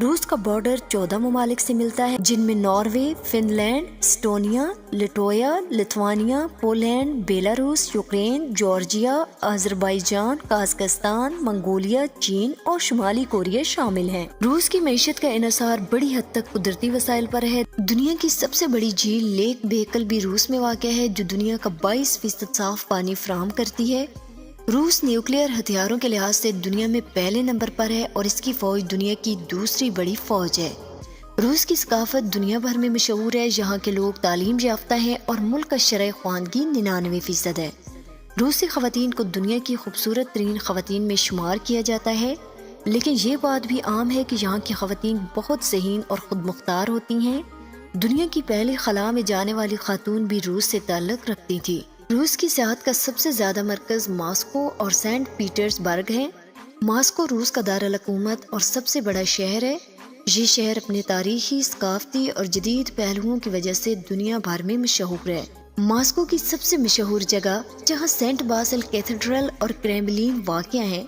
روس کا بارڈر 14 ممالک سے ملتا ہے، جن میں Norway, Finland, Estonia, Latvia, Lithuania, Poland, Belarus, Ukraine, Georgia, Azerbaijan, Kazakhstan, Mongolia, چین اور شمالی کوریا شامل ہیں۔ روس کی معیشت کا انحصار بڑی حد تک قدرتی وسائل پر ہے۔ دنیا کی سب سے بڑی جھیل لیک بیکل بھی روس میں واقع ہے، جو دنیا کا 22% صاف پانی فراہم کرتی ہے۔ روس نیوکلیئر ہتھیاروں کے لحاظ سے دنیا میں پہلے نمبر پر ہے اور اس کی فوج دنیا کی دوسری بڑی فوج ہے۔ روس کی ثقافت دنیا بھر میں مشہور ہے، یہاں کے لوگ تعلیم یافتہ ہیں اور ملک کا شرح خواندگی 99% ہے۔ روسی خواتین کو دنیا کی خوبصورت ترین خواتین میں شمار کیا جاتا ہے، لیکن یہ بات بھی عام ہے کہ یہاں کی خواتین بہت ذہین اور خود مختار ہوتی ہیں۔ دنیا کی پہلی خلا میں جانے والی خاتون بھی روس سے تعلق رکھتی تھی۔ روس کی سیاحت کا سب سے زیادہ مرکز ماسکو اور سینٹ پیٹرز برگ ہے۔ ماسکو روس کا دارالحکومت اور سب سے بڑا شہر ہے۔ یہ شہر اپنے تاریخی، ثقافتی اور جدید پہلوؤں کی وجہ سے دنیا بھر میں مشہور ہے۔ ماسکو کی سب سے مشہور جگہ جہاں سینٹ باسل کیتھیڈرل اور کریملین واقع ہیں،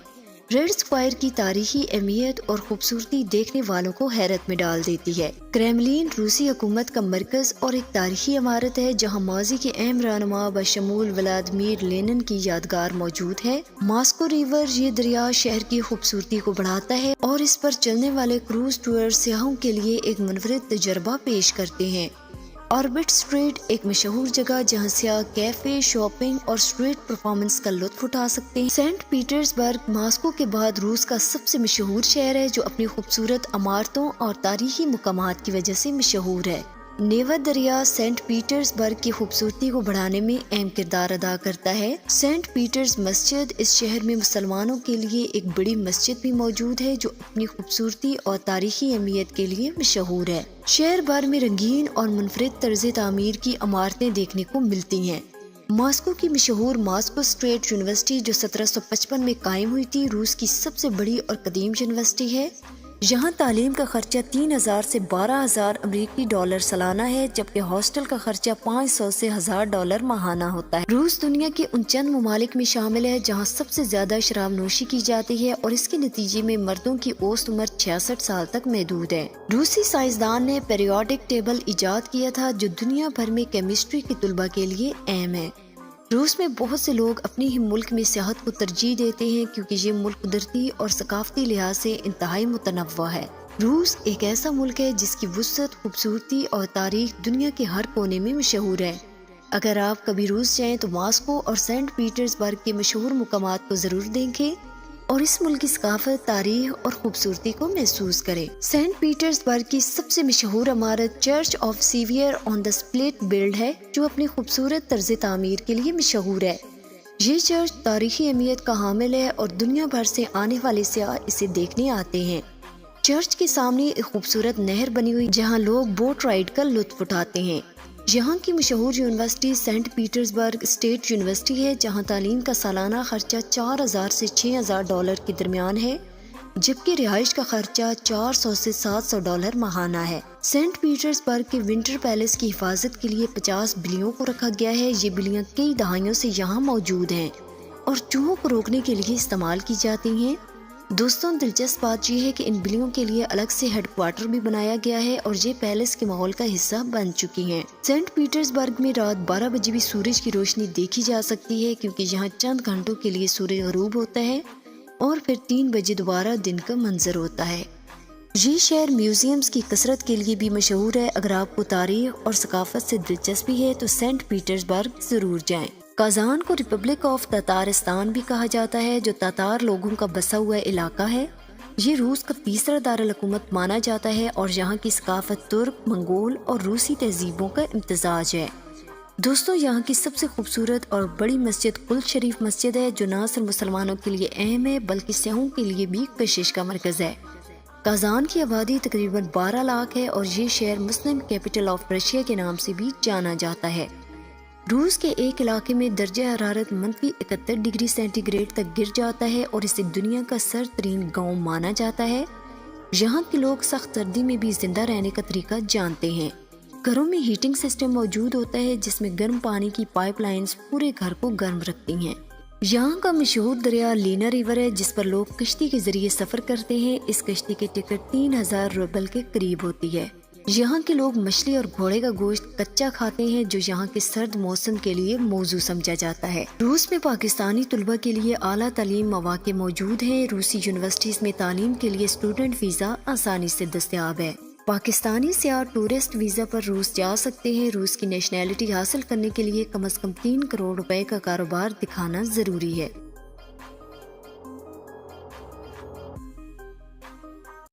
ریڈ اسکوائر کی تاریخی اہمیت اور خوبصورتی دیکھنے والوں کو حیرت میں ڈال دیتی ہے۔ کریملین روسی حکومت کا مرکز اور ایک تاریخی عمارت ہے جہاں ماضی کے اہم رہنما بشمول ولادیمیر لینن کی یادگار موجود ہے۔ ماسکو ریور، یہ دریا شہر کی خوبصورتی کو بڑھاتا ہے اور اس پر چلنے والے کروز ٹور سیاحوں کے لیے ایک منفرد تجربہ پیش کرتے ہیں۔ آربٹ اسٹریٹ ایک مشہور جگہ جہاں سیاح کیفے، شاپنگ اور اسٹریٹ پرفارمنس کا لطف اٹھا سکتے ہیں۔ سینٹ پیٹرز برگ ماسکو کے بعد روس کا سب سے مشہور شہر ہے، جو اپنی خوبصورت عمارتوں اور تاریخی مقامات کی وجہ سے مشہور ہے۔ نیوا دریا سینٹ پیٹرز برگ کی خوبصورتی کو بڑھانے میں اہم کردار ادا کرتا ہے۔ سینٹ پیٹرز مسجد، اس شہر میں مسلمانوں کے لیے ایک بڑی مسجد بھی موجود ہے جو اپنی خوبصورتی اور تاریخی اہمیت کے لیے مشہور ہے۔ شہر بھر میں رنگین اور منفرد طرز تعمیر کی عمارتیں دیکھنے کو ملتی ہیں۔ ماسکو کی مشہور ماسکو اسٹیٹ یونیورسٹی، جو 1755 میں قائم ہوئی تھی، روس کی سب سے بڑی اور قدیم یونیورسٹی ہے۔ یہاں تعلیم کا خرچہ 3000 سے 12000 امریکی ڈالر سالانہ ہے، جبکہ ہاسٹل کا خرچہ 500 سے 1000 ڈالر ماہانہ ہوتا ہے۔ روس دنیا کے ان چند ممالک میں شامل ہے جہاں سب سے زیادہ شراب نوشی کی جاتی ہے اور اس کے نتیجے میں مردوں کی اوسط عمر 66 سال تک محدود ہے۔ روسی سائنسدان نے پیریوڈک ٹیبل ایجاد کیا تھا جو دنیا بھر میں کیمسٹری کے طلباء کے لیے اہم ہے۔ روس میں بہت سے لوگ اپنے ہی ملک میں سیاحت کو ترجیح دیتے ہیں کیونکہ یہ ملک قدرتی اور ثقافتی لحاظ سے انتہائی متنوع ہے۔ روس ایک ایسا ملک ہے جس کی وسعت، خوبصورتی اور تاریخ دنیا کے ہر کونے میں مشہور ہے۔ اگر آپ کبھی روس جائیں تو ماسکو اور سینٹ پیٹرز برگ کے مشہور مقامات کو ضرور دیکھیں اور اس ملک کی ثقافت، تاریخ اور خوبصورتی کو محسوس کریں۔ سینٹ پیٹرز برگ کی سب سے مشہور عمارت Church of Savior on the Spilt Blood ہے، جو اپنی خوبصورت طرز تعمیر کے لیے مشہور ہے۔ یہ چرچ تاریخی اہمیت کا حامل ہے اور دنیا بھر سے آنے والے سیاح اسے دیکھنے آتے ہیں۔ چرچ کے سامنے ایک خوبصورت نہر بنی ہوئی جہاں لوگ بوٹ رائیڈ کا لطف اٹھاتے ہیں۔ یہاں کی مشہور یونیورسٹی سینٹ پیٹرز برگ اسٹیٹ یونیورسٹی ہے، جہاں تعلیم کا سالانہ خرچہ 4000 سے 6000 ڈالر کے درمیان ہے، جبکہ رہائش کا خرچہ 400 سے 700 ڈالر ماہانہ ہے۔ سینٹ پیٹرز برگ کے ونٹر پیلس کی حفاظت کے لیے 50 بلیوں کو رکھا گیا ہے۔ یہ بلیاں کئی دہائیوں سے یہاں موجود ہیں اور چوہوں کو روکنے کے لیے استعمال کی جاتی ہیں۔ دوستوں، دلچسپ بات یہ ہے کہ ان بلیوں کے لیے الگ سے ہیڈ کوارٹر بھی بنایا گیا ہے اور یہ پیلس کے ماحول کا حصہ بن چکی ہیں۔ سینٹ پیٹرز برگ میں رات 12 بجے بھی سورج کی روشنی دیکھی جا سکتی ہے، کیونکہ یہاں چند گھنٹوں کے لیے سورج غروب ہوتا ہے اور پھر 3 بجے دوبارہ دن کا منظر ہوتا ہے۔ یہ شہر میوزیمز کی کثرت کے لیے بھی مشہور ہے۔ اگر آپ کو تاریخ اور ثقافت سے دلچسپی ہے تو سینٹ پیٹرز برگ ضرور جائیں۔ کازان کو ریپبلک آف تاتارستان بھی کہا جاتا ہے، جو تاتار لوگوں کا بسا ہوا علاقہ ہے۔ یہ روس کا تیسرا دارالحکومت مانا جاتا ہے اور یہاں کی ثقافت ترک، منگول اور روسی تہذیبوں کا امتزاج ہے۔ دوستوں، یہاں کی سب سے خوبصورت اور بڑی مسجد قدس شریف مسجد ہے، جو نہ صرف مسلمانوں کے لیے اہم ہے بلکہ سیاحوں کے لیے بھی کشش کا مرکز ہے۔ کازان کی آبادی تقریباً 12 لاکھ ہے اور یہ شہر مسلم کیپٹل آف رشیا کے نام سے بھی جانا جاتا ہے۔ روس کے ایک علاقے میں درجہ حرارت -71 ڈگری سینٹی گریڈ تک گر جاتا ہے اور اسے دنیا کا سرد ترین گاؤں مانا جاتا ہے۔ یہاں کے لوگ سخت سردی میں بھی زندہ رہنے کا طریقہ جانتے ہیں۔ گھروں میں ہیٹنگ سسٹم موجود ہوتا ہے جس میں گرم پانی کی پائپ لائنز پورے گھر کو گرم رکھتی ہیں۔ یہاں کا مشہور دریا لینا ریور ہے جس پر لوگ کشتی کے ذریعے سفر کرتے ہیں۔ اس کشتی کی ٹکٹ 3000 روبل کے قریب ہوتی ہے۔ یہاں کے لوگ مچھلی اور گھوڑے کا گوشت کچا کھاتے ہیں جو یہاں کے سرد موسم کے لیے موزوں سمجھا جاتا ہے۔ روس میں پاکستانی طلبہ کے لیے اعلیٰ تعلیم مواقع موجود ہیں۔ روسی یونیورسٹیز میں تعلیم کے لیے اسٹوڈنٹ ویزا آسانی سے دستیاب ہے۔ پاکستانی سیاح ٹورسٹ ویزا پر روس جا سکتے ہیں۔ روس کی نیشنلٹی حاصل کرنے کے لیے کم از کم 3 کروڑ روپے کا کاروبار دکھانا ضروری ہے۔